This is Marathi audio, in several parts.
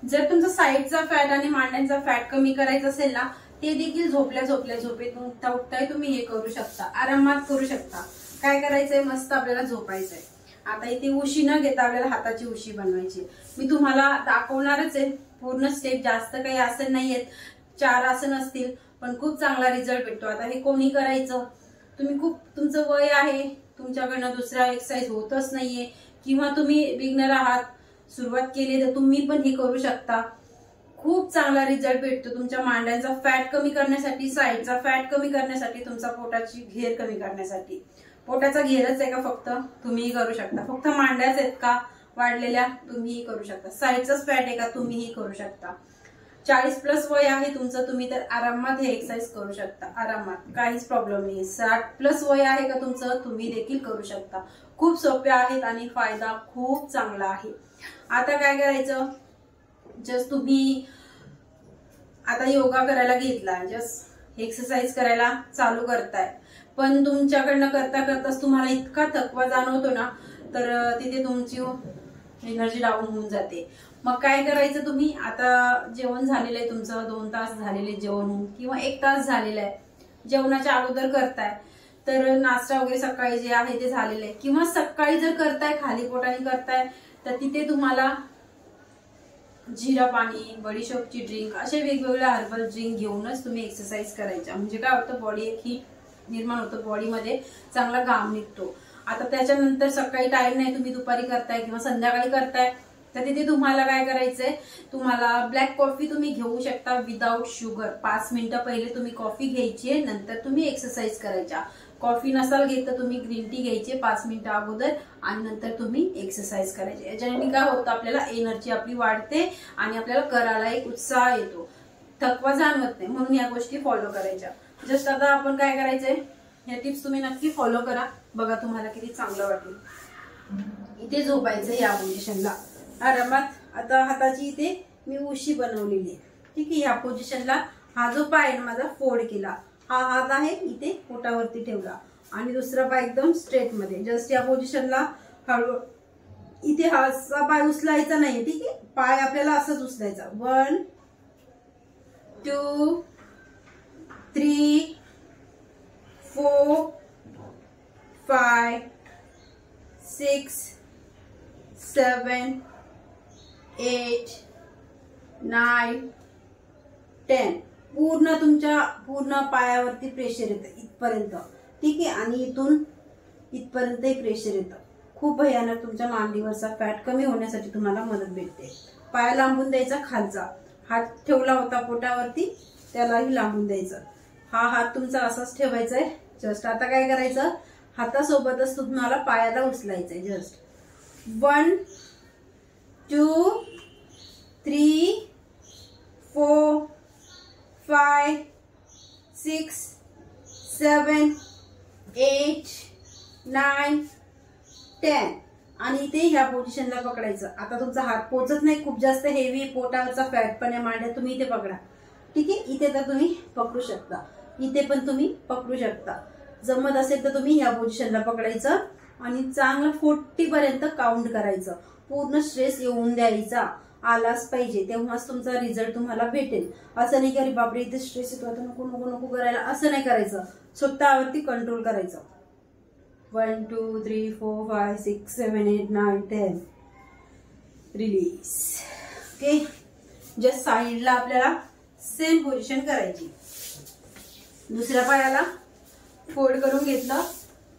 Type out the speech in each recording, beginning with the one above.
जर तुमचा साईडचा फॅट आणि मांड्यांचा फॅट कमी करायचा असेल ना, ते देखील झोपल्या झोपेतून उठताय तुम्ही हे करू शकता, आरामात करू शकता. काय करायचंय, मस्त आपल्याला झोपायचंय. आता इथे उशी न घेता आपल्याला हाताची उशी बनवायची. मी तुम्हाला दाखवणारच आहे पूर्ण स्टेप, जास्त काही आसन नाहीयेत, 4 आसन असतील, पण खूप चांगला रिझल्ट भेटतो. आता हे कोणी करायचं, तुम्ही खूप तुमचं वय आहे, तुमच्याकडनं दुसरा एक्सरसाइज होतच नाहीये, किंवा तुम्ही बिगनर आहात, सुरुवात केली तर तुम्ही पण हे करू शकता. खूप चांगला रिझल्ट भेटतो तुमच्या मांड्यांचा फॅट कमी करण्यासाठी, साईडचा फॅट कमी करण्यासाठी, तुमचा पोटाची घेर कमी करण्यासाठी. पोटाचा घेरच आहे का फक्त, तुम्हीही करू शकता. फक्त मांड्याच आहेत का वाढलेल्या, तुम्हीही करू शकता. साईडचाच फॅट आहे का, तुम्हीही करू शकता. 40+ वय आहे तुमचं, तुम्ही तर आरामात हे एक्सरसाइज करू शकता, आरामात, काहीच प्रॉब्लेम नाही. 60+ वय आहे का तुमचं, तुम्ही देखील करू शकता. खूप सोप्या आहेत आणि फायदा खूप चांगला आहे. आता काय करायचं, जस्ट तुम्ही आता योगा करायला घेतला, जस्ट एक्सरसाइज करायला चालू करताय, पण तुमच्याकडनं करता करताच तुम्हाला इतका थकवा जाणवतो ना, तर तिथे तुमची एनर्जी डाऊन होऊन जाते. मग काय करायचं, तुम्ही आता जेवण झालेलं आहे तुमचं, 2 तास झालेले जेवण होऊन, किंवा 1 तास झालेला आहे, जेवणाच्या अगोदर करताय, तर नाश्ता वगैरे सकाळी जे आहे ते झालेलं आहे, किंवा सकाळी जर करताय, खाली पोटाने करताय, तर तिथे तुम्हाला जिरा पाणी, बडीशोपची ड्रिंक, असे वेगवेगळे हर्बल ड्रिंक घेऊनच तुम्ही एक्सरसाइज करायच्या. म्हणजे काय होतं, बॉडी एक हीट निर्माण होतं, बॉडीमध्ये चांगला घाम निघतो. आता त्याच्यानंतर सकाळी टाइम नाही, तुम्ही दुपारी करताय किंवा संध्याकाळी करताय, तर तिथे तुम्हाला काय करायचंय, तुम्हाला ब्लॅक कॉफी तुम्ही घेऊ शकता विदाउट शुगर. 5 मिनिटं पहिले तुम्ही कॉफी घ्यायची, नंतर तुम्ही एक्सरसाइज करायच्या. कॉफी नसाल घेत तर तुम्ही ग्रीन टी घ्यायचे 5 मिनिटं अगोदर, आणि नंतर तुम्ही एक्सरसाइज करायचे. याच्याने काय होतं, आपल्याला एनर्जी आपली वाढते आणि आपल्याला करायला एक उत्साह येतो, थकवा जाणवत नाही. म्हणून या गोष्टी फॉलो करायच्या. जस्ट आता आपण काय करायचंय, या टिप्स तुम्ही नक्की फॉलो करा, बघा तुम्हाला किती चांगलं वाटेल. इथे झोपायचं या पोझिशनला आरामात. आता हाताची इथे मी उशी बनवलेली आहे, ठीक आहे. या पोझिशनला हा जो पाय आहे माझा फोल्ड केला, हा हात आहे इथे पोटावरती ठेवला, आणि दुसरा पाय एकदम स्ट्रेट मध्ये. जस्ट या पोझिशनला हळू, इथे हा पाय उचलायचा नाही, ठीक आहे. पाय आपल्याला असंच उचलायचा. 1 2 3 4 5 6 7 8 9 10. पूर्ण तुमच्या पूर्ण पायावरती प्रेशर येतं इथपर्यंत, ठीक आहे. आणि इथून इथपर्यंत प्रेशर येतं. खूप भयानक तुमच्या मांडीवरचा फॅट कमी होण्यासाठी तुम्हाला मदत भेटते. पाय लांबून द्यायचा, खालचा हात ठेवला होता पोटावरती त्यालाही लांबून द्यायचं. हा हात तुमचा असाच ठेवायचा आहे. जस्ट आता काय करायचं, हातासोबतच तुम्हाला पायाला उचलायचंय. जस्ट 1 2 3 4 5 6 7 8 9 10. आणि इथे ह्या पोझिशनला पकडायचं. आता तुमचा हात पोचत नाही, खूप जास्त हेवी पोटावरचा फॅट पण आहे मांड्या, तुम्ही इथे पकडा, ठीक आहे. इथे तर तुम्ही पकडू शकता, इथे पण तुम्ही पकडू शकता. जमत असेल तर तुम्ही ह्या पोझिशनला पकडायचं आणि चांगलं 40 पर्यंत काउंट करायचं. पूर्ण स्ट्रेस येऊन द्यायचा, आलाच पाहिजे, तेव्हाच तुमचा रिझल्ट तुम्हाला भेटेल. असं नाही की अरे बापरे इथे स्ट्रेस येतो आता नको नको नको करायला, असं नाही करायचं. स्वतःवरती कंट्रोल करायचं. 1 2 3 4 5 6 7 8 9 10. रिलीज. ओके. जस्ट साईडला आपल्याला सेम पोझिशन करायची. दुसऱ्या पायाला फोल्ड करून घेतलं,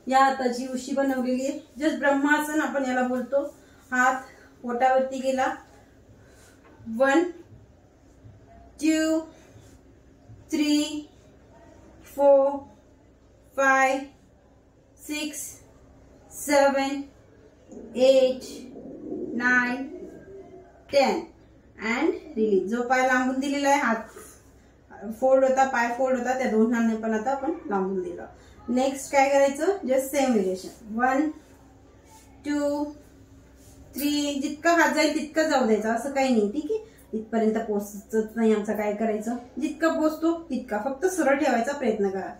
या हाताची उशी बनवलेली आहे. जस्ट ब्रह्मासन आपण याला बोलतो. हात पोटावरती गेला. 1 2 3 4 5 6 7 8 9 10. And release. जो पाय लांबून दिलेला आहे, हात फोल्ड होता, पाय फोल्ड होता, त्या दोन्हांनी पण आता आपण लांबून दिलं. नेक्स्ट काय करायचं, जस्ट सेम व्हेरिएशन. 1 2 3. जितका हात जाईल तितका जाऊ द्यायचा, असं काही नाही, ठीक आहे. इथपर्यंत पोहोचत नाही आमचं, काय करायचं, जितका पोहोचतो तितका फक्त सरळ ठेवायचा प्रयत्न करा.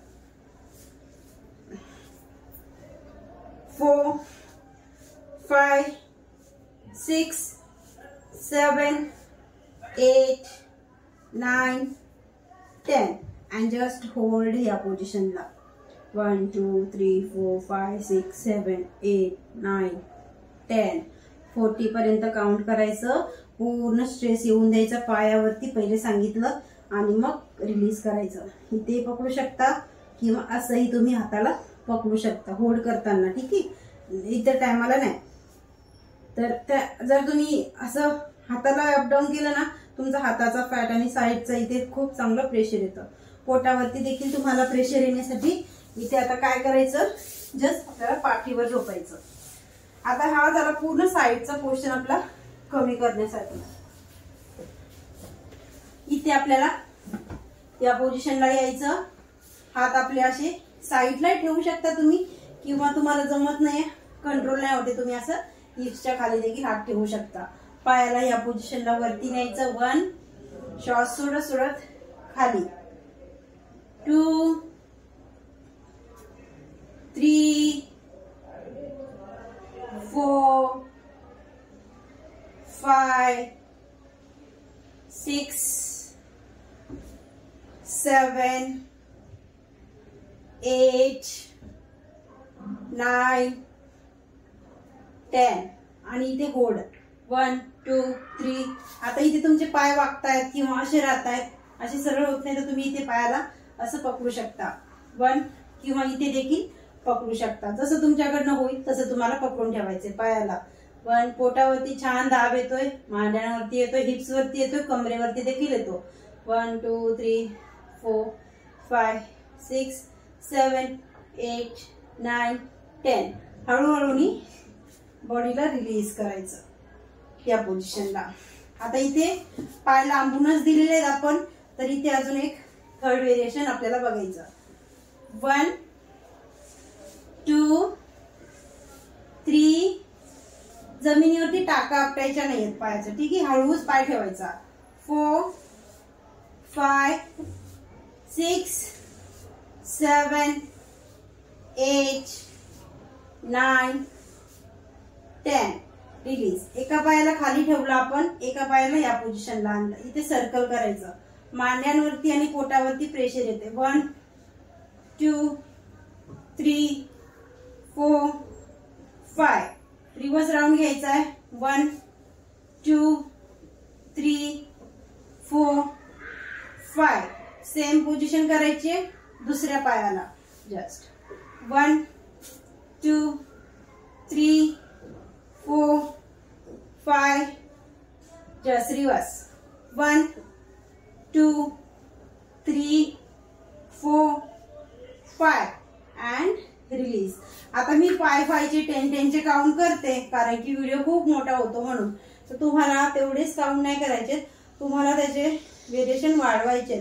4 5 6 7 8 9 10 and just hold या पोझिशनला 1 2 3 4 5 6 7 8 9 10 40 पर्यंत काउंट करायचं. पूर्ण स्ट्रेस येऊन द्यायचा पायावरती पहिले सांगितलं आणि मग रिलीज करायचं. इथे पकडू शकता किंवा असंही तुम्ही हाताला पकडू शकता होल्ड करताना. ठीक आहे, इतर टायमाला नाही. तर जर तुम्ही असं हाताला अपडाऊन केलं ना तुमचा हाताचा फॅट आणि साईडचा इथे खूप चांगलं प्रेशर येतं. पोटावरती देखील तुम्हाला प्रेशर येण्यासाठी इथे आता काय करायचं, जस्ट आपल्याला पाठीवर झोपायचं. आता हा झाला पूर्ण साईडचा पोर्शन आपला कमी करण्यासाठी. इथे आपल्याला या पोझिशनला यायचं. हात आपले असे साईडला ठेवू शकता तुम्ही किंवा तुम्हाला जमत नाही कंट्रोल नाही होते तुम्ही असं हिप्सच्या खाली देखील हात ठेवू शकता. पायाला या पोझिशनला वरती न्यायचं. 1 श्वास सोडत सोडत खाली 2 3 4 5 6 7 8 9 10 आणि इथे होल्ड 1 2 3. आता इथे तुमचे पाय वागतायत किंवा असे राहतायत, असे सरळ होत नाही तर तुम्ही इथे पायाला असं पकडू शकता 1 किंवा इथे देखील पकडू शकता. जसं तुमच्याकडनं होईल तसं तुम्हाला पकडून ठेवायचे पायाला. 1 पोटावरती छान दाब येतोय, मांड्यांवरती येतोय, हिप्स वरती येतोय, कमरेवरती देखील येतो. 1 2 3 4 5 6 7 8 9 10. हळूहळूनी बॉडीला रिलीज करायचं या पोझिशनला. आता इथे पाय लांबूनच दिलेले आहेत आपण, तर इथे अजून एक थर्ड व्हेरिएशन आपल्याला बघायचं. 1 2 3. जमिनीवरती टाका आपटायच्या नाहीयेत पायाचं. ठीक आहे, हळूच पाय ठेवायचा. 4 5 6 7 8 9 10. रिलीज. एका पायाला खाली ठेवलं आपण, एका पायाला या पोझिशनला आणलं. इथे सर्कल करायचं. मांड्यांवरती आणि पोटावरती प्रेशर येते. 1 2 3 4 5. रिव्हर्स राऊंड घ्यायचा आहे. 1 2 3 4 5. सेम पोझिशन करायची दुसऱ्या पायाला. Just 1 2 3 4 5. Just reverse 1 2 3 4 5 and release. आता मी 5 5 चे 10 10 चे काउंट करते कारण की व्हिडिओ खूप मोठा होतो म्हणून. तर तुम्हाला तेवढेच काउंट नाही करायचे, तुम्हाला त्याचे व्हेरिएशन वाढवायचे.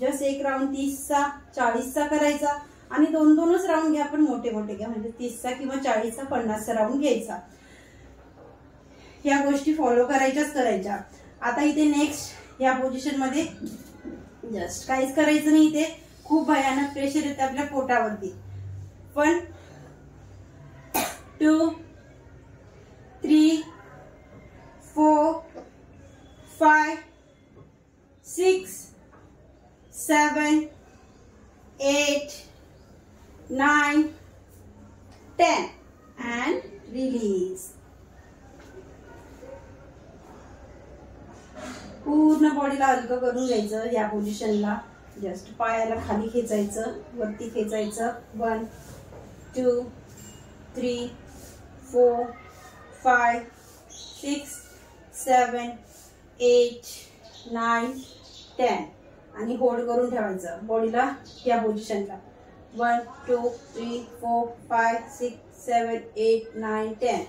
जस्ट एक राऊंड 30 चा 40 चा करायचा आणि 2-2च राऊंड घ्या, पण मोठे मोठे घ्या. म्हणजे 30 चा किंवा 40 चा 50 चा राऊंड घ्यायचा. ह्या गोष्टी फॉलो करायच्या. आता इथे नेक्स्ट या पोझिशन मध्ये जस्ट काहीच करायचं नाही. इथे खूप भयानक प्रेशर येते आपल्या पोटावरती. 1 2 3 4 5 6 7 8 9 10 and release. पूर्ण बॉडीला हलकं करून घ्यायचं या पोझिशनला. जस्ट पायाला खाली खेचायचं, वरती खेचायचं. 1 2 3 4 5 6 7 8 9 10 आणि होल्ड करून ठेवायचं बॉडीला या पोझिशनला. 1 2 3 4 5 6 7 8 9 10.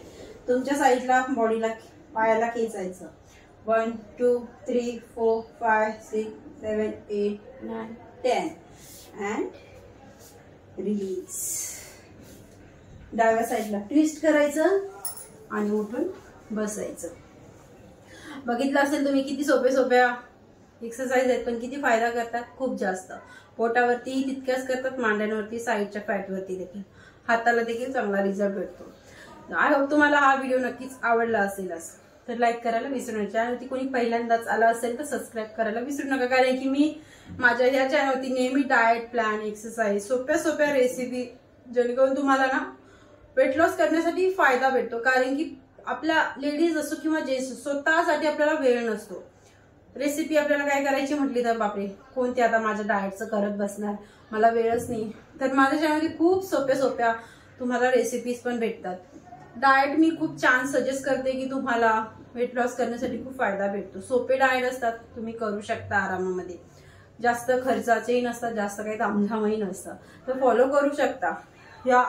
तुमच्या साईडला बॉडीला पायाला खेचायचं. 1 2 3 4 5 6 7 8 9 10 अँड रिलीज. डाव्या साईडला ट्विस्ट करायचं आणि उठून बसायचं. बघितलं असेल तुम्ही किती सोप्या एक्सरसाइज आहेत, पण किती फायदा करतात. खूप जास्त पोटावरती तितक्याच करतात, मांड्यांवरती, साईडच्या फॅटवरती देखील. हाताला देखील चांगला रिझल्ट भेटतो. आय होप तुम्हाला हा व्हिडिओ नक्कीच आवडला असेलच. तर लाईक करायला विसरू नका. चॅनलवरती कोणी पहिल्यांदाच आला असेल तर सबस्क्राईब करायला विसरू नका, कारण की मी माझ्या या चॅनलवरती नेहमी डाएट प्लॅन, एक्सरसाइज, सोप्या सोप्या रेसिपी, जेणेकरून तुम्हाला ना वेट लॉस करण्यासाठी फायदा भेटतो. कारण की आपल्या लेडीज असो किंवा जेंट्स स्वतःसाठी आपल्याला वेळ नसतो. रेसिपी आपल्याला काय करायची म्हटली तर बापरे कोणती आता माझ्या डाएटचं करत बसणार, मला वेळच नाही. तर माझ्या चॅनलमध्ये खूप सोप्या सोप्या तुम्हाला रेसिपीज पण भेटतात. डाएट मी खूप छान सजेस्ट करते की तुम्हाला वेट लॉस करण्यासाठी खूप फायदा भेटतो. सोपे डाएट असतात, तुम्ही करू शकता आरामामध्ये, जास्त खर्चाचेही नसतात, जास्त काही तामझामही नसतं. तर फॉलो करू शकता. या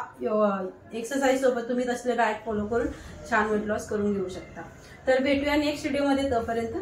एक्सरसाइज सोबत तुम्ही तसले डाएट फॉलो करून छान वेट लॉस करून घेऊ शकता. तर भेटूया नेक्स्ट व्हिडिओमध्ये. तोपर्यंत